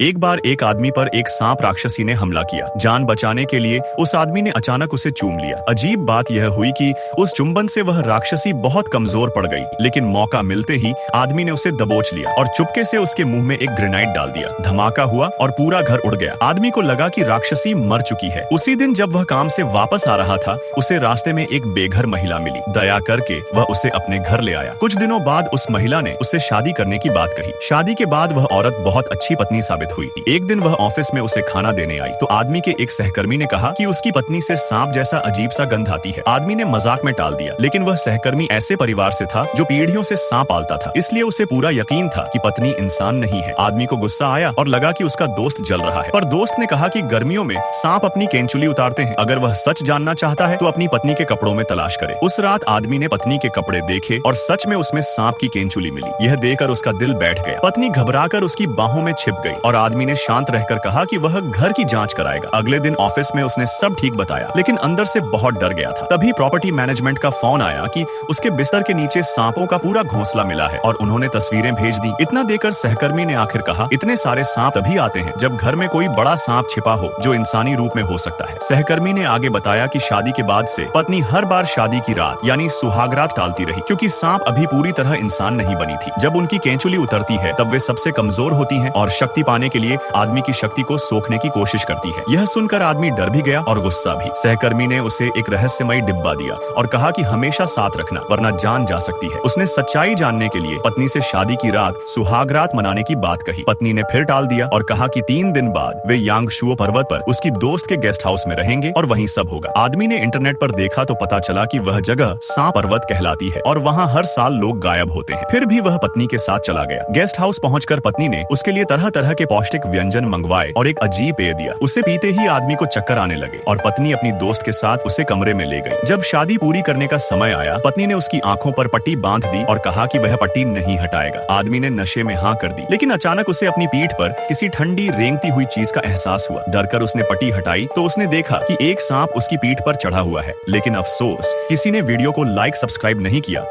एक बार एक आदमी पर एक सांप राक्षसी ने हमला किया। जान बचाने के लिए उस आदमी ने अचानक उसे चूम लिया। अजीब बात यह हुई कि उस चुंबन से वह राक्षसी बहुत कमजोर पड़ गई, लेकिन मौका मिलते ही आदमी ने उसे दबोच लिया और चुपके से उसके मुंह में एक ग्रेनाइड डाल दिया। धमाका हुआ और पूरा घर उड़ गया। आदमी को लगा कि राक्षसी मर चुकी है। उसी दिन जब वह काम से वापस आ रहा था, उसे रास्ते में एक बेघर महिला मिली। दया करके वह उसे अपने घर ले आया। कुछ दिनों बाद उस महिला ने उससे शादी करने की बात कही। शादी के बाद वह औरत बहुत अच्छी पत्नी साबित हुई। एक दिन वह ऑफिस में उसे खाना देने आई तो आदमी के एक सहकर्मी ने कहा कि उसकी पत्नी से सांप जैसा अजीब सा गंध आती है। आदमी ने मजाक में टाल दिया, लेकिन वह सहकर्मी ऐसे परिवार से था जो पीढ़ियों से सांप पालता था, इसलिए उसे पूरा यकीन था कि पत्नी इंसान नहीं है। आदमी को गुस्सा आया और लगा कि उसका दोस्त जल रहा है, पर दोस्त ने कहा कि गर्मियों में सांप अपनी केंचुली उतारते हैं। अगर वह सच जानना चाहता है तो अपनी पत्नी के कपड़ों में तलाश करे। उस रात आदमी ने पत्नी के कपड़े देखे और सच में उसमें सांप की केंचुली मिली। यह देखकर उसका दिल बैठ गया। पत्नी घबराकर उसकी बाहों में छिप गई और आदमी ने शांत रहकर कहा कि वह घर की जांच कराएगा। अगले दिन ऑफिस में उसने सब ठीक बताया, लेकिन अंदर से बहुत डर गया था। तभी प्रॉपर्टी मैनेजमेंट का फोन आया कि उसके बिस्तर के नीचे सांपों का पूरा घोंसला मिला है और उन्होंने तस्वीरें भेज दी। इतना देखकर सहकर्मी ने आखिर कहा, इतने सारे सांप तभी आते हैं जब घर में कोई बड़ा सांप छिपा हो जो इंसानी रूप में हो सकता है। सहकर्मी ने आगे बताया कि शादी के बाद से पत्नी हर बार शादी की रात यानी सुहागरात टालती रही, क्योंकि सांप अभी पूरी तरह इंसान नहीं बनी थी। जब उनकी केंचुली उतरती है तब वे सबसे कमजोर होती हैं और शक्ति पाने के लिए आदमी की शक्ति को सोखने की कोशिश करती है। यह सुनकर आदमी डर भी गया और गुस्सा भी। सहकर्मी ने उसे एक रहस्यमयी डिब्बा दिया और कहा कि हमेशा साथ रखना वरना जान जा सकती है। उसने सच्चाई जानने के लिए पत्नी से शादी की रात सुहागरात मनाने की बात कही। पत्नी ने फिर टाल दिया और कहा कि 3 दिन बाद वे यांगशुओ पर्वत पर उसकी दोस्त के गेस्ट हाउस में रहेंगे और वहीं सब होगा। आदमी ने इंटरनेट पर देखा तो पता चला कि वह जगह सांप पर्वत कहलाती है और वहाँ हर साल लोग गायब होते हैं। फिर भी वह पत्नी के साथ चला गया। गेस्ट हाउस पहुंचकर पत्नी ने उसके लिए तरह तरह के पौष्टिक व्यंजन मंगवाए और एक अजीब पेय दिया। उसे पीते ही आदमी को चक्कर आने लगे और पत्नी अपनी दोस्त के साथ उसे कमरे में ले गई। जब शादी पूरी करने का समय आया, पत्नी ने उसकी आंखों पर पट्टी बांध दी और कहा कि वह पट्टी नहीं हटाएगा। आदमी ने नशे में हाँ कर दी, लेकिन अचानक उसे अपनी पीठ पर किसी ठंडी रेंगती हुई चीज का एहसास हुआ। डरकर उसने पट्टी हटाई तो उसने देखा कि एक सांप उसकी पीठ पर चढ़ा हुआ है। लेकिन अफसोस, किसी ने वीडियो को लाइक सब्सक्राइब नहीं किया।